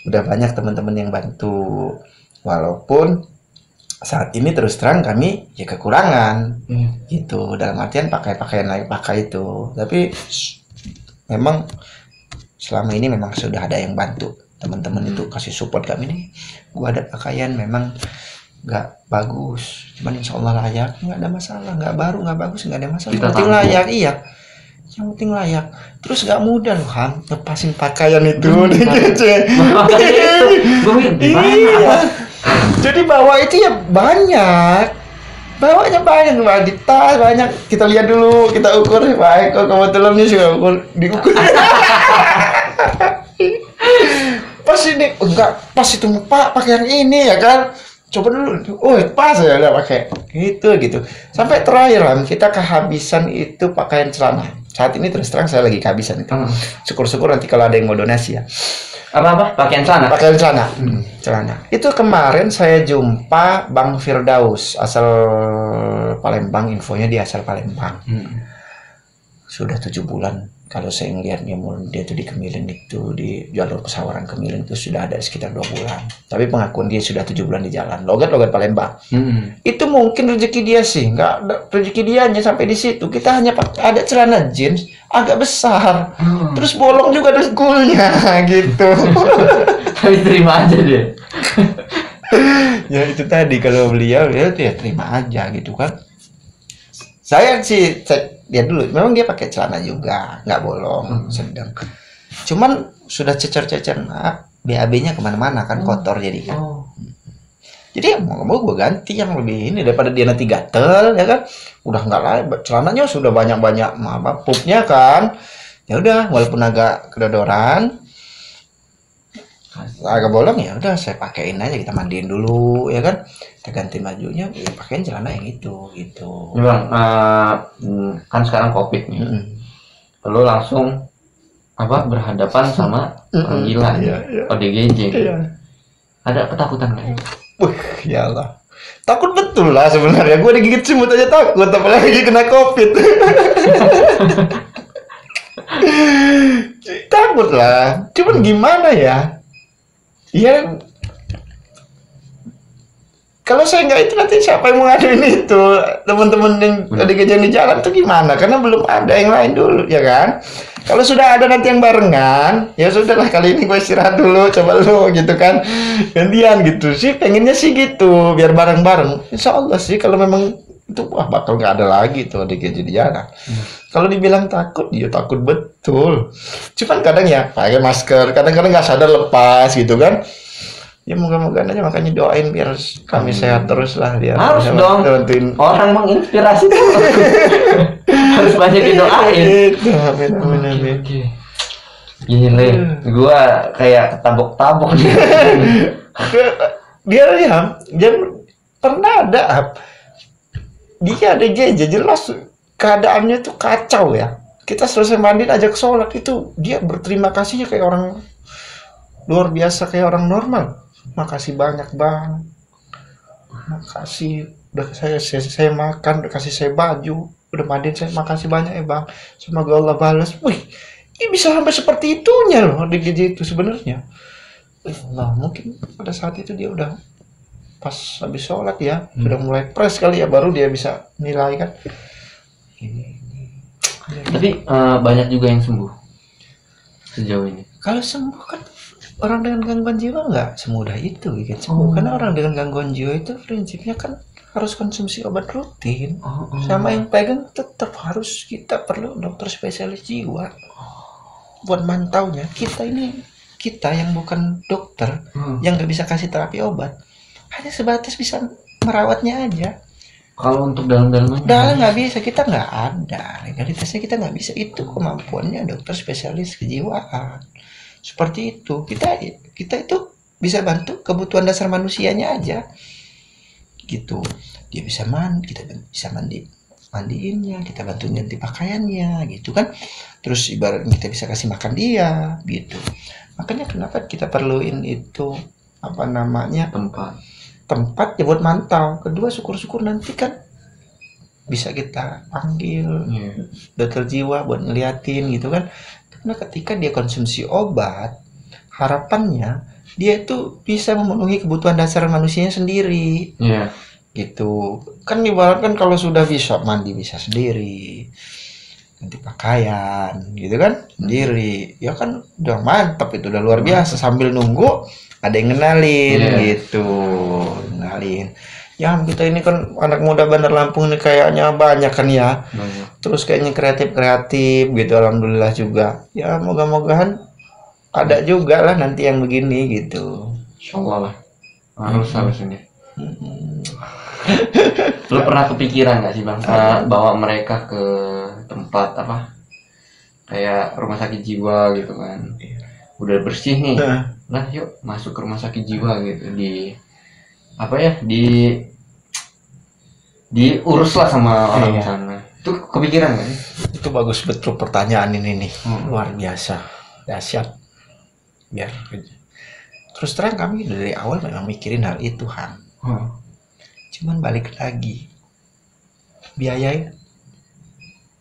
udah banyak teman-teman yang bantu. Walaupun saat ini terus terang kami ya kekurangan, gitu. Dalam artian pakaian lain pakai itu. Tapi memang selama ini memang sudah ada yang bantu teman-teman itu kasih support kami nih. Gua ada pakaian memang nggak bagus, cuman insya Allah layak, nggak ada masalah, nggak baru nggak bagus nggak ada masalah, yang penting layak. Iya, yang penting layak. Terus nggak mudah loh Han lepasin pakaian itu iya. Jadi bawa itu ya banyak, bawanya banyak, di tas banyak. Kita lihat dulu, kita ukur baik kok kebetulan ini sudah ukur diukur. Pas ini enggak pas itu Pak pakaian ini ya kan, coba dulu, pas ya udah pakai gitu. Sampai terakhir lah kita kehabisan itu pakaian celana. Saat ini terus terang saya lagi kehabisan itu. Syukur-syukur nanti kalau ada yang mau donasi ya. Apa pakaian celana? Pakaian celana. Celana. Itu kemarin saya jumpa Bang Firdaus asal Palembang, infonya dia asal Palembang. Sudah 7 bulan. Kalau saya ngelihatnya dia tuh di Kemilen itu, di jalur Pesawaran Kemilen itu sudah ada sekitar 2 bulan. Tapi pengakuan dia sudah 7 bulan di jalan. Logat Palembang. Itu mungkin rezeki dia sih, nggak rezeki dia hanya sampai di situ. Kita hanya ada celana jeans agak besar, terus bolong juga dengkulnya gitu. Tapi terima aja dia. Ya itu tadi kalau beliau ya terima aja gitu kan. Saya sih lihat dulu, memang dia pakai celana juga, nggak bolong, sedang. Cuman sudah cecer-cecer, BAB-nya kemana-mana kan kotor jadi kan. Jadi mau gue ganti yang lebih ini daripada dia nanti gatel ya kan. Udah nggak lain, celananya sudah banyak-banyak pupnya kan. Ya udah, walaupun agak kedodoran, agak bolong ya udah saya pakein aja, kita mandiin dulu ya kan. Kita ganti bajunya, ya pakaiin celana yang itu gitu. Ya Bang, kan sekarang COVID nih. Lo langsung berhadapan sama orang gila, ODGJ. Ada ketakutan nggak? Ya Allah, takut betul lah sebenarnya. Gue digigit semut aja takut, apalagi kena COVID. Takut lah, cuman gimana ya? Ya Kalau saya nggak itu nanti siapa yang mau ngaduin itu? Teman-teman yang ada kejadian di jalan tuh gimana? Karena belum ada yang lain dulu, ya kan? Kalau sudah ada nanti yang barengan, ya sudahlah kali ini gue istirahat dulu, coba lu gitu kan, gantian gitu sih. Pengennya sih gitu, biar bareng-bareng. Insya Allah sih kalau memang itu wah bakal nggak ada lagi tuh ada kejadian di jalan. Kalau dibilang takut, dia takut betul. Cuman kadang ya pakai masker, kadang-kadang nggak sadar lepas gitu kan. Ya moga-moga aja makanya doain biar kami sehat terus lah dia. Harus dong. Bantuin. Orang menginspirasi tuh harus banyak didoain. Itu, amin. Gile, gua kayak ketabok-tabok nih. Dia pernah ada dia ada geja jelas keadaannya tuh kacau ya. Kita selesai mandi ajak sholat itu dia berterima kasihnya kayak orang luar biasa kayak orang normal. Makasih banyak bang, makasih udah saya makan, udah kasih saya baju, udah mandiin saya, makasih banyak ya bang, semoga Allah balas. Wih, ini bisa sampai seperti itunya loh di GJ itu sebenarnya. Allah, mungkin pada saat itu dia udah pas habis sholat ya, udah mulai press kali ya, baru dia bisa nilai kan. Tapi banyak juga yang sembuh sejauh ini. Kalau sembuh kan orang dengan gangguan jiwa nggak semudah itu bikin sembuh. Karena orang dengan gangguan jiwa itu prinsipnya kan harus konsumsi obat rutin. Sama yang pegang tetap harus kita perlu dokter spesialis jiwa buat mantaunya. Kita yang bukan dokter yang nggak bisa kasih terapi obat, hanya sebatas bisa merawatnya aja. Kalau untuk dalam-dalamnya? Dalam nggak bisa, kita nggak ada legalitasnya, kita nggak bisa, itu kemampuannya dokter spesialis kejiwaan. Seperti itu, kita itu bisa bantu kebutuhan dasar manusianya aja, gitu. Dia bisa mandi, kita bisa mandiinnya, kita bantu ganti pakaiannya, gitu kan. Terus ibaratnya kita bisa kasih makan dia, gitu. Makanya kenapa kita perluin itu tempat ya buat mantau. Kedua syukur-syukur nanti kan bisa kita panggil dokter jiwa buat ngeliatin gitu kan. Karena ketika dia konsumsi obat, harapannya dia itu bisa memenuhi kebutuhan dasar manusianya sendiri. Gitu. Kan ibaratkan kalau sudah bisa mandi bisa sendiri, ganti pakaian gitu kan sendiri. Ya kan udah mantap, itu udah luar biasa. Sambil nunggu ada yang ngenalin gitu. Ngenalin. Ya kita ini kan anak muda Bandar Lampung ini kayaknya banyak kan ya. Terus kayaknya kreatif gitu, alhamdulillah juga. Ya moga-mogahan ada juga lah nanti yang begini gitu. Insyaallah lah. Harus ini. Lu pernah kepikiran nggak sih bang bawa mereka ke tempat kayak rumah sakit jiwa gitu kan? Udah bersih nih. Nah yuk masuk ke rumah sakit jiwa gitu, diurus lah sama orang sana. Itu kepikiran nggak sih? Itu bagus betul pertanyaan ini nih. Luar biasa, dahsyat. Biar terus terang kami dari awal memang mikirin hal itu Han. Cuman balik lagi biaya.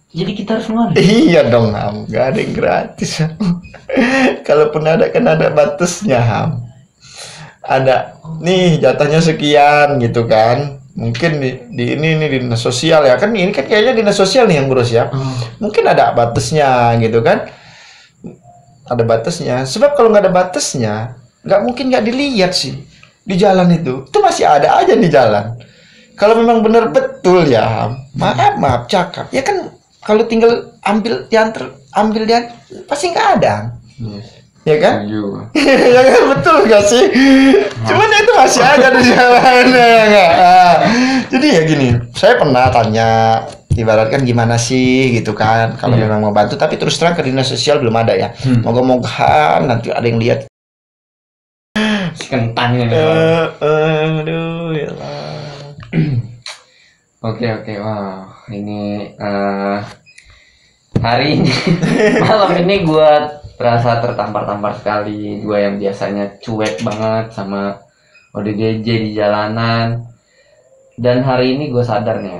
Jadi kita harus ngeluarin. Iya dong Ham, nggak ada yang gratis Ham. Kalaupun ada kan ada batasnya Ham. Ada nih jatahnya sekian gitu kan. Mungkin di dinas sosial ya kan, ini kan kayaknya dinas sosial nih yang ngurus ya. Mungkin ada batasnya gitu kan. Ada batasnya. Sebab kalau nggak ada batasnya, nggak mungkin nggak dilihat sih di jalan itu. Itu masih ada aja di jalan. Kalau memang benar betul ya, maaf cakap. Ya kan kalau tinggal ambil dia pasti nggak ada. Ya kan? Ya kan betul nggak sih? Cuman itu masih ada di jalan ya nggak. Jadi ya gini, saya pernah tanya, ibaratkan gimana sih gitu kan, kalau memang mau bantu, tapi terus terang ke dinas sosial belum ada ya. Moga-moga nanti ada yang lihat. Kentangnya. Aduh ya lah. Oke, wah ini hari ini malam ini gue terasa tertampar-tampar sekali. Gue yang biasanya cuek banget sama ODGJ di jalanan, dan hari ini gue sadar nih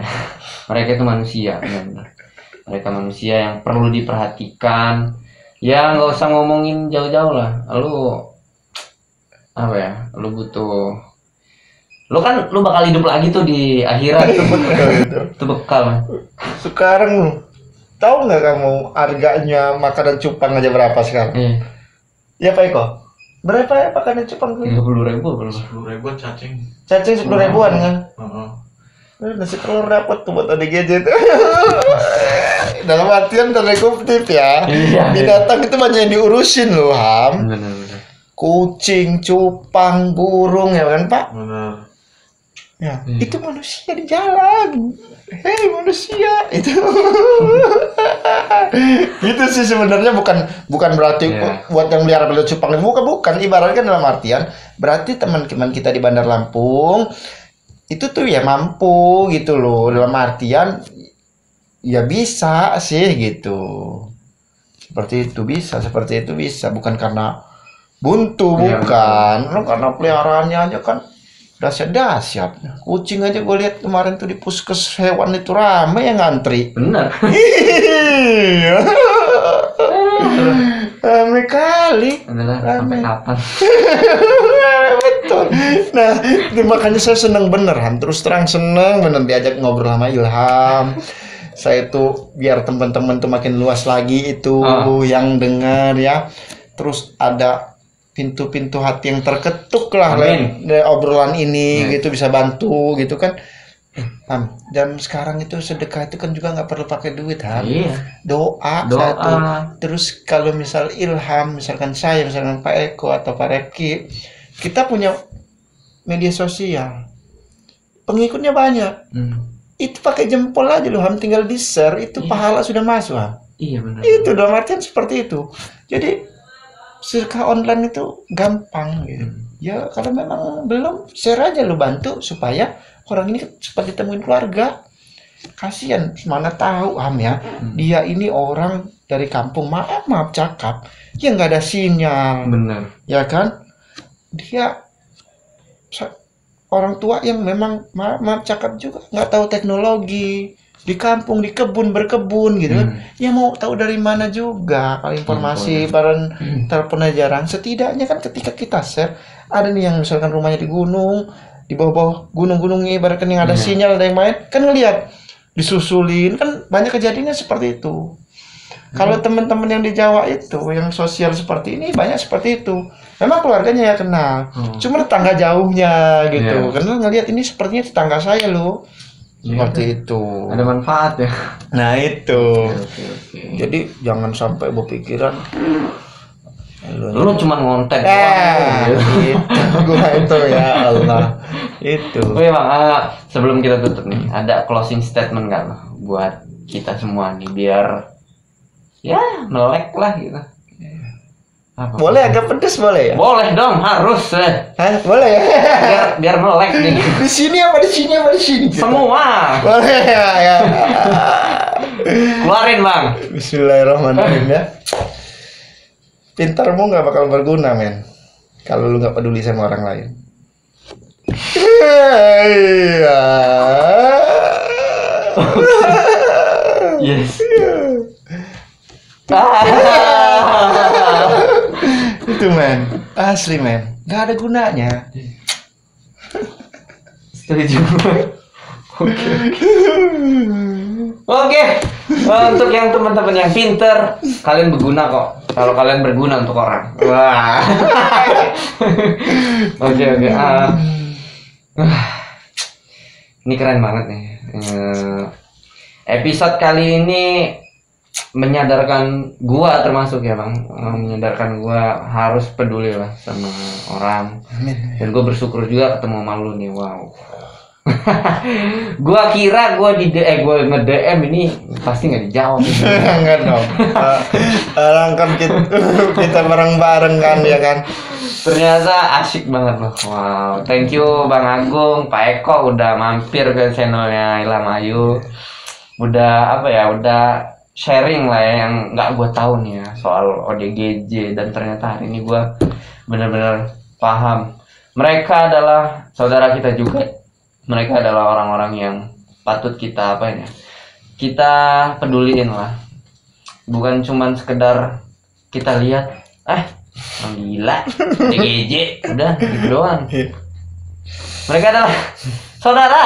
mereka itu manusia, benar. Mereka manusia yang perlu diperhatikan. Ya nggak usah ngomongin jauh-jauh lah, lu butuh Lu bakal hidup lagi tuh di akhirat. Itu bekal. Sekarang tahu nggak kamu harganya makanan cupang aja berapa sekarang? Ya Pak Eko, berapa ya makanan cupang? 30.000 belum? 10.000 cacing. Cacing 10.000-an kan? Nasi telur dapat tuh buat ODGJ itu. Dalam artian tanda kutip ya. Binatang itu banyak yang diurusin loh, Ham. Benar. Kucing, cupang, burung ya kan Pak? Benar. Ya, itu manusia di jalan. Hei manusia itu. Itu sih sebenarnya bukan berarti buat yang melihara cupang, bukan. Ibaratkan dalam artian berarti teman-teman kita di Bandar Lampung itu tuh ya mampu gitu loh, dalam artian ya bisa sih gitu. Seperti itu bisa, bukan karena buntu, bukan. Karena peliharaannya aja kan dahsyat. Kucing aja gue lihat kemarin tuh di puskes hewan itu rame yang ngantri. Benar. Rame kali. Sampai kapan? Betul. Nah, makanya saya seneng bener, Ham. Terus terang seneng bener diajak ngobrol sama Ilham. Saya tuh biar teman-teman tuh makin luas lagi itu yang dengar ya. Terus ada pintu-pintu hati yang terketuk lah dari obrolan ini gitu, bisa bantu gitu kan. Ham, dan sekarang itu sedekah itu kan juga nggak perlu pakai duit, Ham. Doa. Satu. Terus kalau misal Ilham, misalkan saya, misalkan Pak Eko atau Pak Repki, kita punya media sosial, pengikutnya banyak. Itu pakai jempol aja loh, Ham, tinggal di share, itu pahala sudah masuk, Ham. Iya benar. Itu dalam artian seperti itu. Jadi sedekah online itu gampang gitu. Ya kalau memang belum, share aja lo, bantu supaya orang ini cepat ditemuin keluarga. Kasihan, mana tahu, Ham ya, dia ini orang dari kampung, maaf cakap, ya nggak ada sinyal. Benar. Ya kan? Dia orang tua yang memang maaf cakap juga nggak tahu teknologi, di kampung, di kebun, berkebun gitu kan. Ya mau tahu dari mana juga kalau informasi barang teleponnya jarang. Setidaknya kan ketika kita share, ada nih yang misalkan rumahnya di gunung, di bawah-bawah gunung-gunungnya ibaratkan yang ada sinyal, ada yang main, kan ngelihat disusulin, kan banyak kejadiannya seperti itu. Kalau teman-teman yang di Jawa itu yang sosial seperti ini banyak seperti itu. Memang keluarganya ya kenal, cuma tetangga jauhnya gitu. Karena ngelihat ini sepertinya tetangga saya loh. Seperti itu. Ada manfaat ya. Nah itu. Oke. Jadi jangan sampai berpikiran lu cuma ngonten gitu. Gua itu ya Allah. Itu. Oke Bang, sebelum kita tutup nih, ada closing statement nggak buat kita semua nih biar ya melek lah gitu. Apa? Boleh agak pedes boleh ya? Boleh dong, harus. Hah? Boleh ya? Biar melek nih. Di sini apa di sini apa di sini? Semua. Boleh ya. Keluarin Bang. Bismillahirrahmanirrahim ya. Pintarmu nggak bakal berguna, men, kalau lu nggak peduli sama orang lain. Iya. Yes. Itu men, asli men, nggak ada gunanya. Setuju. Oke. Untuk yang teman-teman yang pinter, kalian berguna kok. Kalau kalian berguna untuk orang. Wah. Oke. Ini keren banget nih. Episode kali ini menyadarkan gua, termasuk ya Bang, menyadarkan gua harus peduli lah sama orang. Dan gua bersyukur juga ketemu sama lu nih. Wow. Gua kira gua nge-DM ini pasti nggak dijawab. Enggak dong. Orang kan kita bareng-bareng kan ya kan. Ternyata asik banget loh. Wow, thank you Bang Agung, Pak Eko udah mampir ke channelnya Ilham Ayu. Udah udah sharing lah ya yang nggak gue tahu nih ya soal ODGJ, dan ternyata hari ini gue benar-benar paham. Mereka adalah saudara kita juga. Mereka adalah orang-orang yang patut kita kita peduliin lah. Bukan cuman sekedar kita lihat, orang gila, ODGJ, udah gitu doang. Mereka adalah saudara.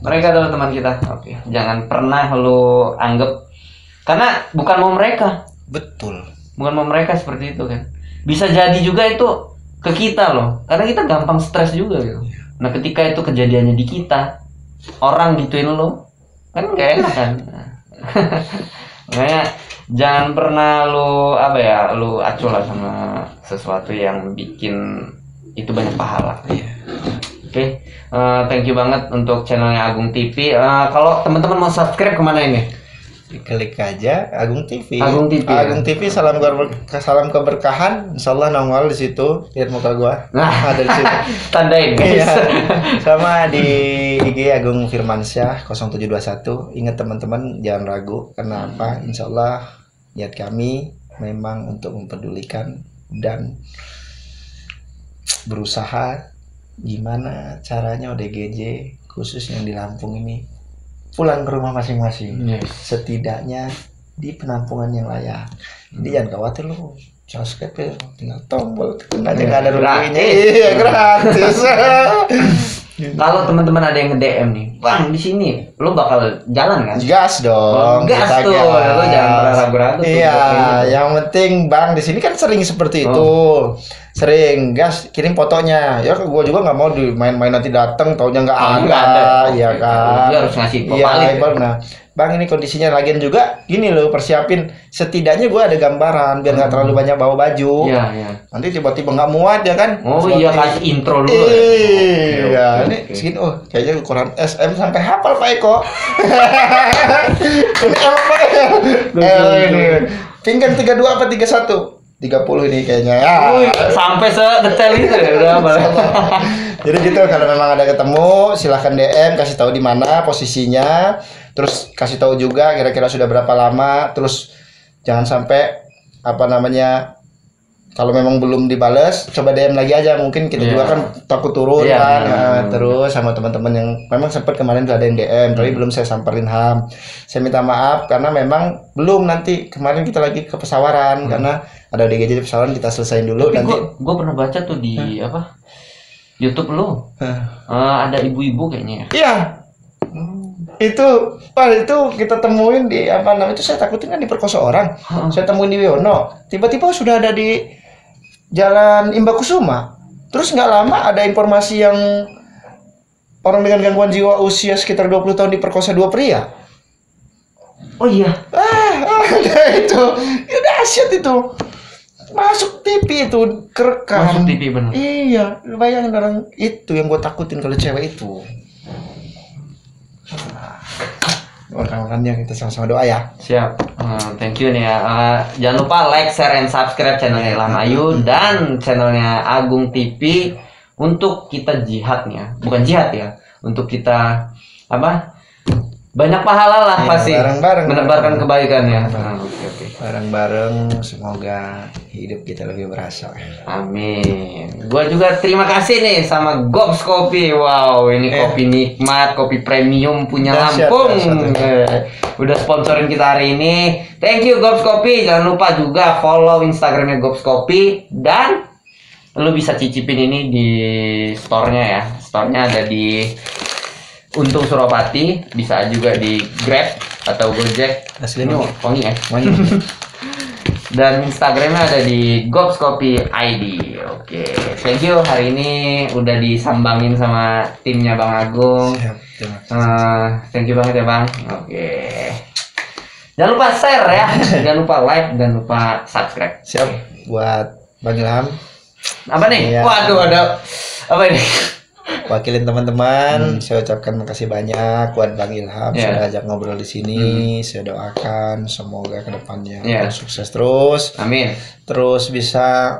Mereka adalah teman kita. Oke. Jangan pernah lu anggap karena bukan mau mereka. Betul. Bukan mau mereka seperti itu kan. Bisa jadi juga itu ke kita loh. Karena kita gampang stres juga gitu. Nah, ketika itu kejadiannya di kita, orang gituin lo, kan gak enak kan. Makanya jangan pernah lu lu acuh lah sama sesuatu yang bikin itu banyak pahala. Oke. Thank you banget untuk channelnya Agung TV. Kalau teman-teman mau subscribe kemana ini? Klik aja Agung TV. Agung TV. Agung TV, salam keberkahan. Insyaallah nongol di situ. Lihat muka gua. Nah, ada di situ. Tandain guys. Iya. Sama di IG Agung Firmansyah 0721. Ingat teman-teman, jangan ragu. Kenapa? Insyaallah niat kami memang untuk mempedulikan dan berusaha gimana caranya ODGJ khusus yang di Lampung ini pulang ke rumah masing-masing. Setidaknya di penampungan yang layak. Jadi jangan khawatir lu, subscribe tinggal tombol tekan aja, nggak ada ruginya. Iya, gratis. Kalau teman-teman ada yang nge-DM nih, Bang di sini, lu bakal jalan kan? Gas dong. Gas tuh, lu jangan pernah ragu-ragu. Iya, yang penting Bang di sini kan sering seperti itu. Sering gas kirim fotonya. Ya gua juga nggak mau main-main nanti datang taunya nggak ada. Iya kan. Dia harus ngasih Iya, nah, Bang ini kondisinya lagian juga gini loh, persiapin setidaknya gua ada gambaran biar nggak terlalu banyak bawa baju. Iya. Nanti tiba-tiba nggak muat ya kan. Oh iya, kasih intro dulu. Iya, ini segini kayaknya ukuran SM sampai hafal Pak Eko. Ini apa ya? Ini pinggan 32 apa 31? 30 ini kayaknya ya. Sampai sedetail itu ya udah. Jadi gitu, kalau memang ada ketemu silahkan DM, kasih tahu di mana posisinya, terus kasih tahu juga kira-kira sudah berapa lama, terus jangan sampai kalau memang belum dibales, coba DM lagi aja, mungkin kita juga kan takut turun kan. Terus sama teman-teman yang memang sempat kemarin tuh ada yang DM, tapi belum saya samperin Ham. Saya minta maaf karena memang belum, nanti kemarin kita lagi ke pesawaran karena ada DGJ di pesawaran, kita selesaiin dulu. Tapi nanti gua pernah baca tuh di YouTube lu. Ada ibu-ibu kayaknya ya. Iya. Itu kita temuin di itu saya takutin kan diperkosa orang. Saya temuin di Wiono, tiba-tiba sudah ada di Jalan Imba Kusuma. Terus nggak lama ada informasi yang orang dengan gangguan jiwa usia sekitar 20 tahun diperkosa 2 pria. Oh iya. Ada itu. Ya dahsyat itu. Masuk TV itu, kerekam. Masuk TV benar. Iya, bayangin orang itu yang gue takutin kalau cewek itu. Rekan-rekannya kita sama-sama doa ya. Siap. Thank you nih ya. Jangan lupa like, share, and subscribe channelnya Ilham Ayu dan channelnya Agung TV untuk kita jihadnya. Bukan jihad ya. Untuk kita banyak pahala lah pasti. Bareng-bareng menebarkan kebaikan ya. Oke. Bareng-bareng semoga hidup kita lebih berasa. Amin. Gua juga terima kasih nih sama Gobs Kopi. Wow, ini kopi nikmat, kopi premium punya Lampung. Udah sponsorin kita hari ini. Thank you Gobs Kopi. Jangan lupa juga follow Instagramnya Gobs Kopi dan lu bisa cicipin ini di store-nya ya. Store-nya ada di Untung Suropati, bisa juga di Grab atau Gojek. Aslinya Poni ya. Dan Instagramnya ada di Gobs Kopi ID. Oke, thank you, hari ini udah disambangin sama timnya Bang Agung. Thank you banget ya Bang. Oke. Jangan lupa share ya, jangan lupa like, dan lupa subscribe. Siap buat Bang Ilham. Apa nih? Waduh, ada apa ini? Wakilin teman-teman, saya ucapkan makasih banyak buat Bang Ilham sudah ajak ngobrol di sini. Saya doakan semoga kedepannya sukses terus. Amin. Terus bisa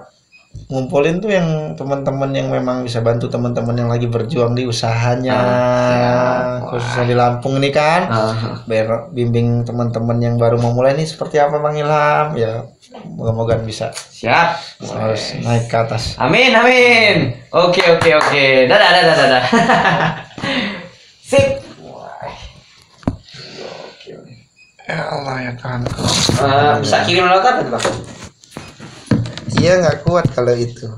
ngumpulin tuh yang teman-teman yang memang bisa bantu teman-teman yang lagi berjuang di usahanya, khususnya di Lampung ini kan. Biar bimbing teman-teman yang baru mau mulai ini seperti apa Bang Ilham ya. Moga-moga bisa. Siap. Harus naik ke atas. Amin. Oke. Dadah. Sip. Ya Allah ya Tuhan. Bisa kirim lewat apa tuh Bang? Iya nggak kuat kalau itu.